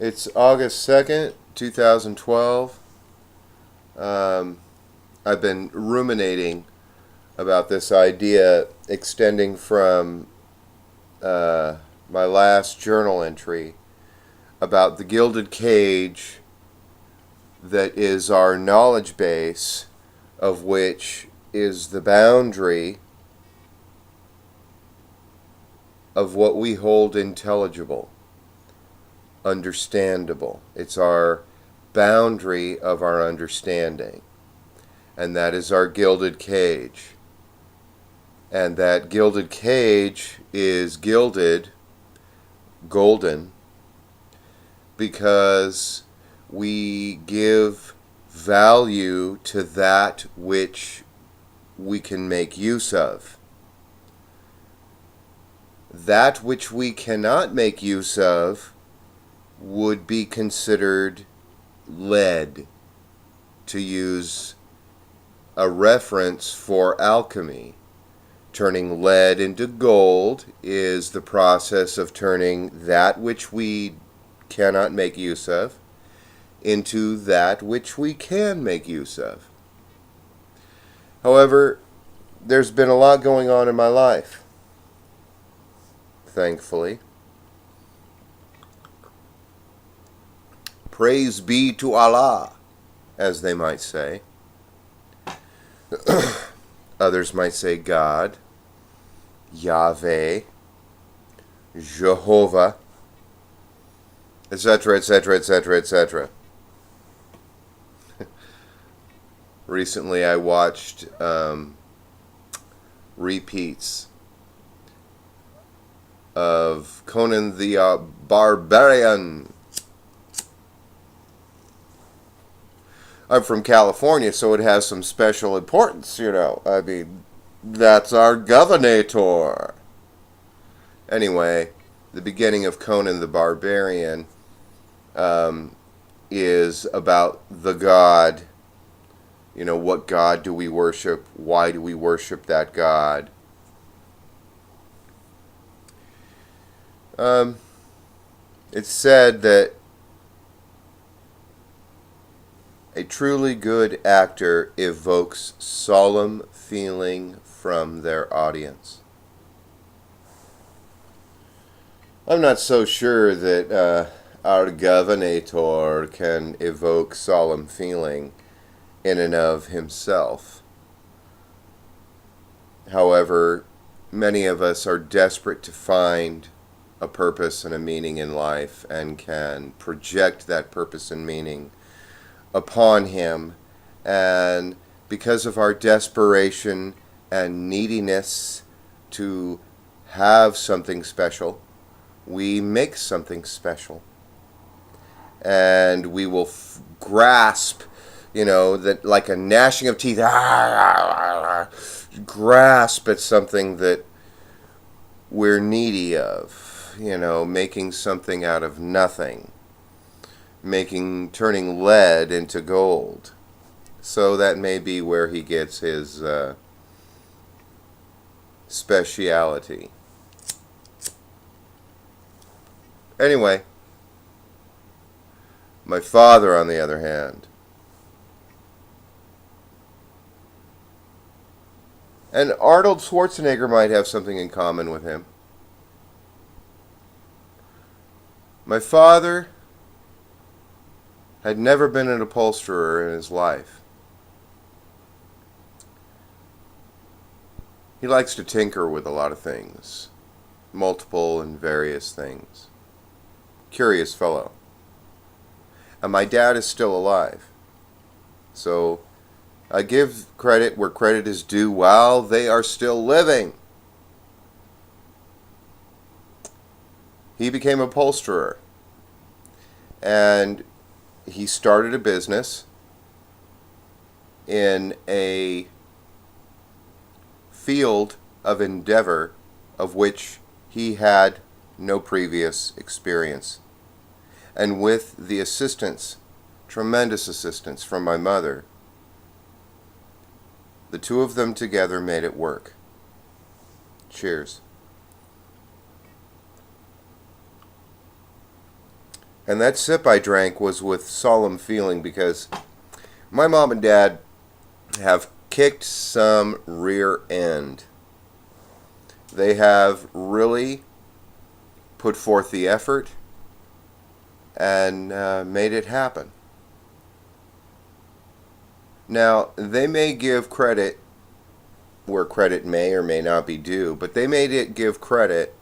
It's August 2nd, 2012. I've been ruminating about this idea extending from my last journal entry about the gilded cage that is our knowledge base, of which is the boundary of what we hold intelligible, understandable. It's our boundary of our understanding, and that is our gilded cage. And that gilded cage is gilded, golden, because we give value to that which we can make use of. That which we cannot make use of would be considered lead, to use a reference for alchemy. Turning lead into gold is the process of turning that which we cannot make use of into that which we can make use of. However, there's been a lot going on in my life, thankfully. Praise be to Allah, as they might say. Others might say God, Yahweh, Jehovah, etc., etc., etc., etc. Recently I watched repeats of Conan the Barbarian. I'm from California, so it has some special importance, I mean, that's our governator. Anyway, the beginning of Conan the Barbarian is about the God. What God do we worship? Why do we worship that God? It's said that a truly good actor evokes solemn feeling from their audience. I'm not so sure that our governator can evoke solemn feeling in and of himself. However, many of us are desperate to find a purpose and a meaning in life and can project that purpose and meaning upon him, and because of our desperation and neediness to have something special, we make something special, and we will grasp, that like a gnashing of teeth, grasp at something that we're needy of, making something out of nothing, turning lead into gold. So that may be where he gets his speciality. Anyway, my father, on the other hand, and Arnold Schwarzenegger might have something in common with him. My father had never been an upholsterer in his life. He likes to tinker with a lot of things, multiple and various things. Curious fellow. And my dad is still alive. So I give credit where credit is due while they are still living. He became a upholsterer. And he started a business in a field of endeavor of which he had no previous experience. And with the assistance, tremendous assistance from my mother, the two of them together made it work. Cheers. And that sip I drank was with solemn feeling because my mom and dad have kicked some rear end. They have really put forth the effort and made it happen. Now, they may give credit where credit may or may not be due, but they made it give credit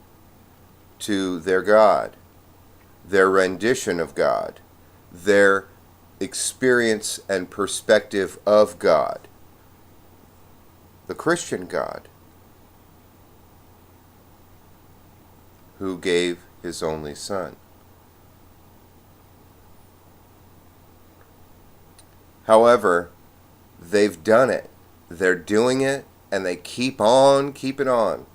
to their God, their rendition of God, their experience and perspective of God, the Christian God, who gave his only Son. However, they've done it. They're doing it, and they keep on keeping on.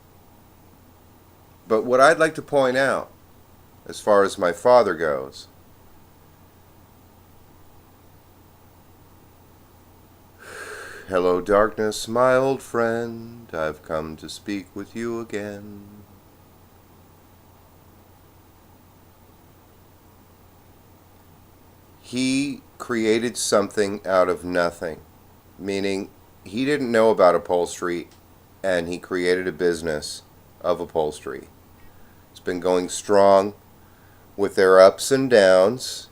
But what I'd like to point out, as far as my father goes, hello, darkness, my old friend, I've come to speak with you again. He created something out of nothing, meaning he didn't know about upholstery, and he created a business of upholstery. It's been going strong with their ups and downs,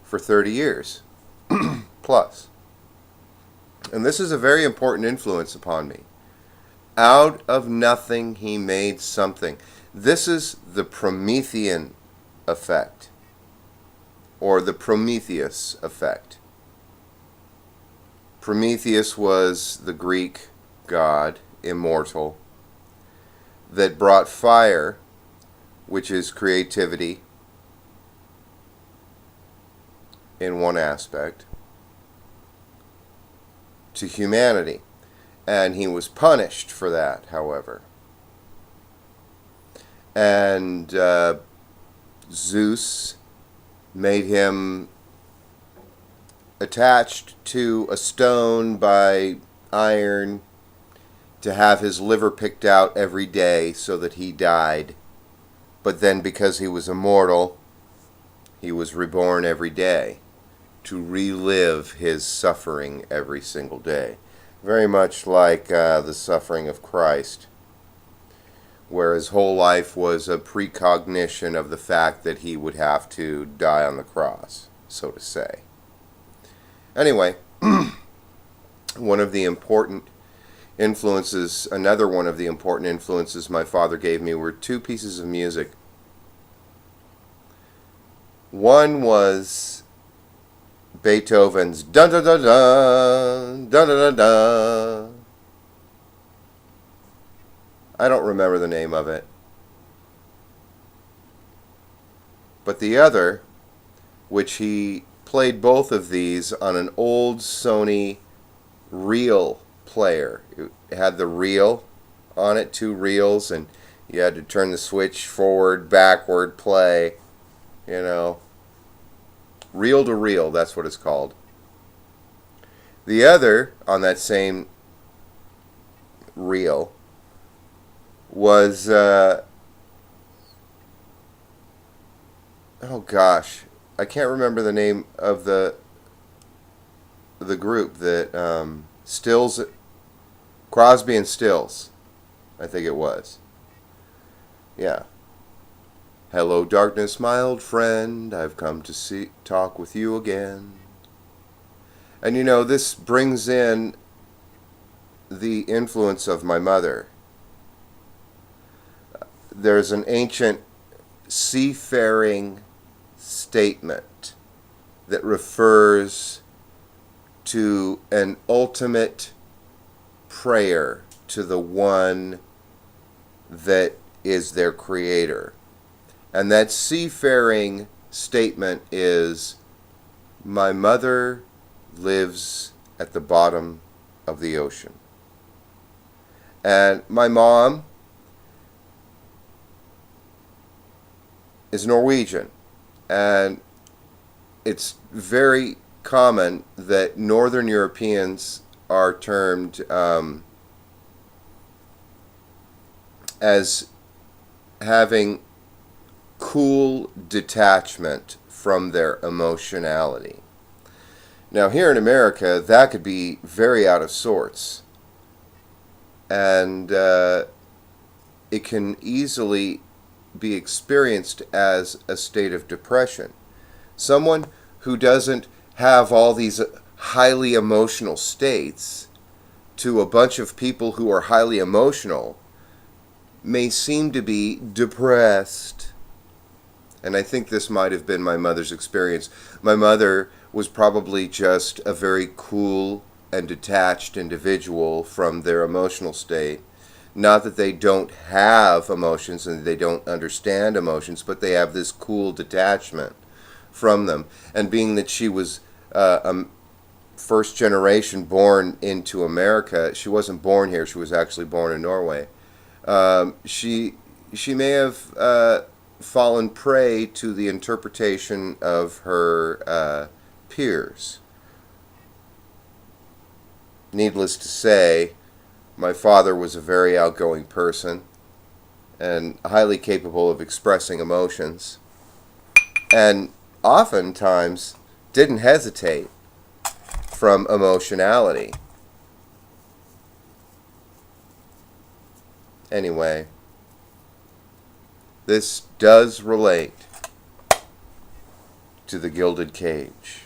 for 30 years plus. And this is a very important influence upon me. Out of nothing, he made something. This is the Promethean effect, or the Prometheus effect. Prometheus was the Greek god, immortal, that brought fire, which is creativity in one aspect, to humanity. And he was punished for that, however. And Zeus made him attached to a stone by iron to have his liver picked out every day so that he died. But then because he was immortal, he was reborn every day to relive his suffering every single day. Very much like the suffering of Christ, where his whole life was a precognition of the fact that he would have to die on the cross, so to say. Anyway, another one of the important influences my father gave me were two pieces of music. One was Beethoven's dun dun dun dun dun dun dun dun. I don't remember the name of it. But the other, which he played both of these on an old Sony reel player. It had the reel on it, 2 reels, and you had to turn the switch forward, backward, play, reel to reel, that's what it's called. The other, on that same reel, was, oh gosh, I can't remember the name of the group that, Stills, Crosby and Stills, I think it was. Yeah. Hello, darkness, my old friend, I've come to talk with you again. And this brings in the influence of my mother. There's an ancient seafaring statement that refers to an ultimate prayer to the one that is their creator. And that seafaring statement is, my mother lives at the bottom of the ocean. And my mom is Norwegian. And it's very common that Northern Europeans are termed as having cool detachment from their emotionality. Now, here in America, that could be very out of sorts. And it can easily be experienced as a state of depression. Someone who doesn't have all these highly emotional states to a bunch of people who are highly emotional may seem to be depressed. And I think this might have been my mother's experience. My mother was probably just a very cool and detached individual from their emotional state. Not that they don't have emotions and they don't understand emotions, but they have this cool detachment from them. And being that she was a first generation born into America, she wasn't born here, she was actually born in Norway. She may have fallen prey to the interpretation of her peers. Needless to say, my father was a very outgoing person and highly capable of expressing emotions, and oftentimes didn't hesitate from emotionality. Anyway, this does relate to the Gilded Cage.